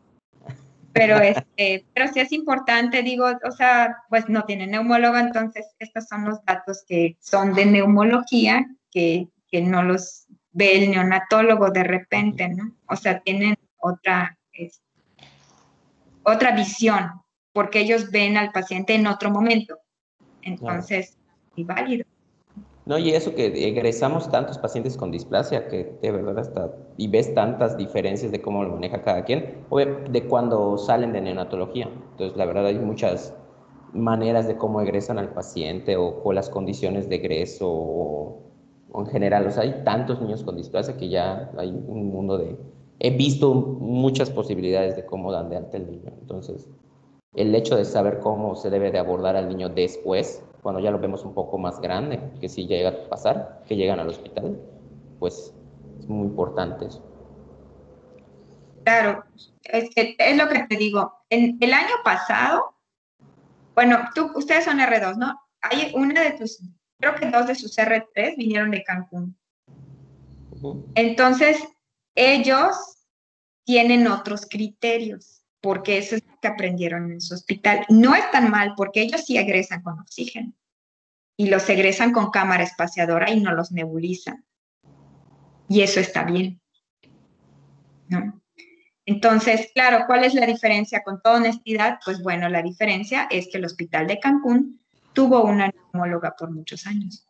Pero sí es importante, digo, o sea, pues no tiene neumólogo, entonces estos son los datos que son de neumología, que no los ve el neonatólogo de repente, ¿no? O sea, tienen otra visión, porque ellos ven al paciente en otro momento. Entonces, es válido. No, y eso que egresamos tantos pacientes con displasia que de verdad hasta, y ves tantas diferencias de cómo lo maneja cada quien, o de cuando salen de neonatología. Entonces, la verdad hay muchas maneras de cómo egresan al paciente o las condiciones de egreso o en general. O sea, hay tantos niños con displasia que ya hay un mundo de... He visto muchas posibilidades de cómo dan de alta el niño. Entonces, el hecho de saber cómo se debe de abordar al niño después, cuando ya lo vemos un poco más grande, que si llega a pasar, que llegan al hospital, pues es muy importante eso. Claro, es lo que te digo. En el año pasado, bueno, ustedes son R2, ¿no? Hay creo que 2 de sus R3 vinieron de Cancún. Entonces, ellos tienen otros criterios, porque eso es lo que aprendieron en su hospital. No es tan mal, porque ellos sí egresan con oxígeno y los egresan con cámara espaciadora y no los nebulizan. Y eso está bien, ¿no? Entonces, claro, ¿cuál es la diferencia? Con toda honestidad, pues bueno, la diferencia es que el hospital de Cancún tuvo una neumóloga por muchos años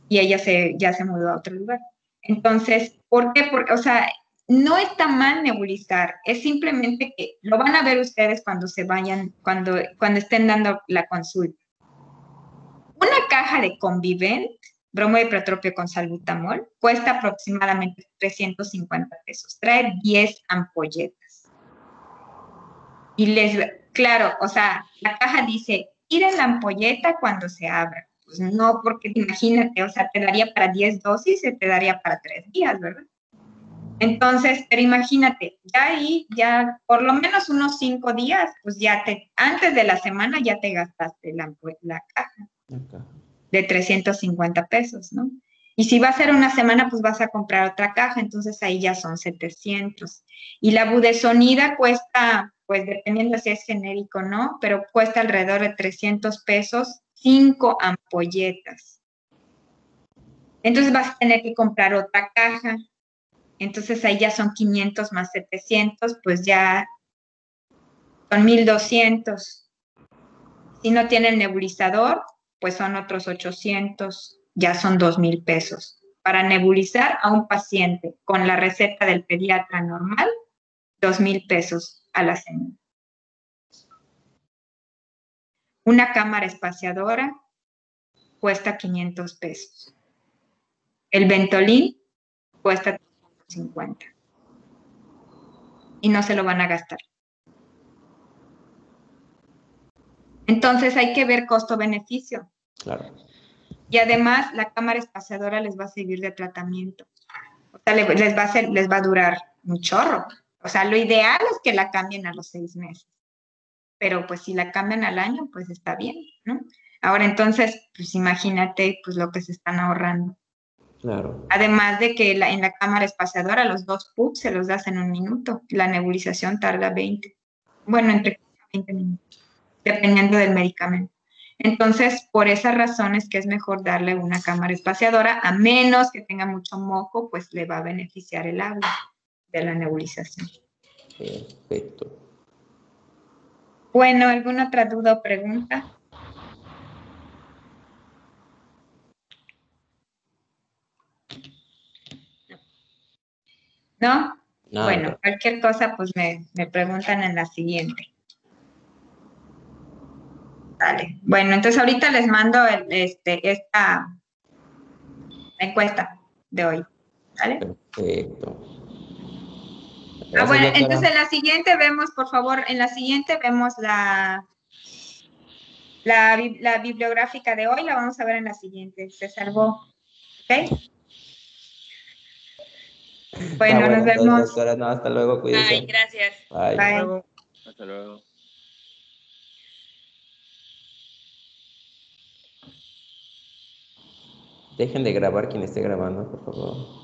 y ella ya se mudó a otro lugar. Entonces, ¿por qué? Porque, o sea, no está mal nebulizar, es simplemente que lo van a ver ustedes cuando se vayan, cuando estén dando la consulta. Una caja de Convivent, bromo de ipratropio con salbutamol, cuesta aproximadamente 350 pesos. Trae 10 ampolletas. Y claro, o sea, la caja dice, tire la ampolleta cuando se abra. Pues no, porque imagínate, o sea, te daría para 10 dosis, se te daría para 3 días, ¿verdad? Entonces, pero imagínate, ya ahí, ya por lo menos unos 5 días, pues antes de la semana ya te gastaste la caja de 350 pesos, ¿no? Y si va a ser una semana, pues vas a comprar otra caja, entonces ahí ya son 700. Y la budesonida cuesta, pues dependiendo si es genérico o no, pero cuesta alrededor de 300 pesos, 5 ampolletas. Entonces vas a tener que comprar otra caja. Entonces ahí ya son 500 más 700, pues ya son 1200. Si no tienen nebulizador, pues son otros 800, ya son 2000 pesos. Para nebulizar a un paciente con la receta del pediatra normal, 2000 pesos a la semana. Una cámara espaciadora cuesta 500 pesos. El Ventolin cuesta 350. Y no se lo van a gastar. Entonces hay que ver costo-beneficio. Claro. Y además la cámara espaciadora les va a servir de tratamiento. O sea, les va a durar un chorro. O sea, lo ideal es que la cambien a los 6 meses. Pero pues si la cambian al año, pues está bien, ¿no? Ahora entonces, pues imagínate pues lo que se están ahorrando. Claro. Además de que en la cámara espaciadora los 2 PUC se los das en un minuto. La nebulización tarda 20. Bueno, entre 20 minutos, dependiendo del medicamento. Entonces, por esas razones que es mejor darle una cámara espaciadora, a menos que tenga mucho moco, pues le va a beneficiar el agua de la nebulización. Perfecto. Bueno, ¿alguna otra duda o pregunta? ¿No? Nada, Bueno, cualquier cosa, pues me preguntan en la siguiente. Vale. Bueno, entonces ahorita les mando esta encuesta de hoy. ¿Vale? perfecto. Ah, Gracias, bueno, doctora. entonces en la siguiente vemos, por favor, en la siguiente vemos la bibliográfica de hoy, la vamos a ver en la siguiente. Se salvó. ¿Ok? Está Bueno, bueno, nos entonces, vemos. doctora. No, hasta luego, cuídese. Bye, gracias. Bye. Bye. Luego. Hasta luego. Dejen de grabar quien esté grabando, por favor.